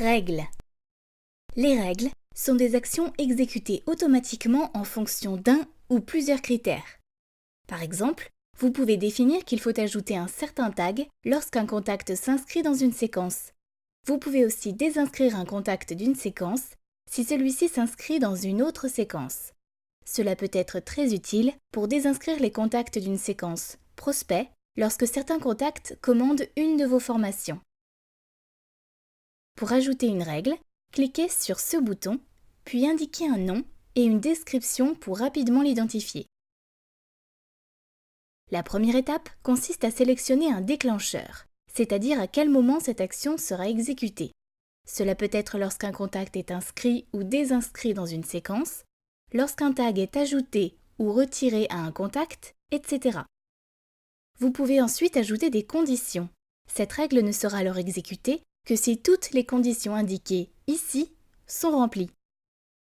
Règles. Les règles sont des actions exécutées automatiquement en fonction d'un ou plusieurs critères. Par exemple, vous pouvez définir qu'il faut ajouter un certain tag lorsqu'un contact s'inscrit dans une séquence. Vous pouvez aussi désinscrire un contact d'une séquence si celui-ci s'inscrit dans une autre séquence. Cela peut être très utile pour désinscrire les contacts d'une séquence prospect lorsque certains contacts commandent une de vos formations. Pour ajouter une règle, cliquez sur ce bouton, puis indiquez un nom et une description pour rapidement l'identifier. La première étape consiste à sélectionner un déclencheur, c'est-à-dire à quel moment cette action sera exécutée. Cela peut être lorsqu'un contact est inscrit ou désinscrit dans une séquence, lorsqu'un tag est ajouté ou retiré à un contact, etc. Vous pouvez ensuite ajouter des conditions. Cette règle ne sera alors exécutée que si toutes les conditions indiquées ici sont remplies.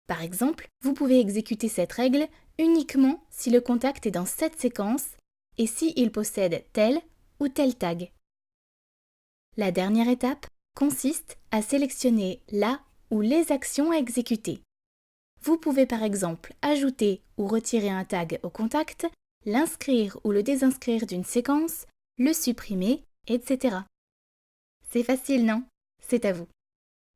Par exemple, vous pouvez exécuter cette règle uniquement si le contact est dans cette séquence et s'il possède tel ou tel tag. La dernière étape consiste à sélectionner la ou les actions à exécuter. Vous pouvez par exemple ajouter ou retirer un tag au contact, l'inscrire ou le désinscrire d'une séquence, le supprimer, etc. C'est facile, non? C'est à vous.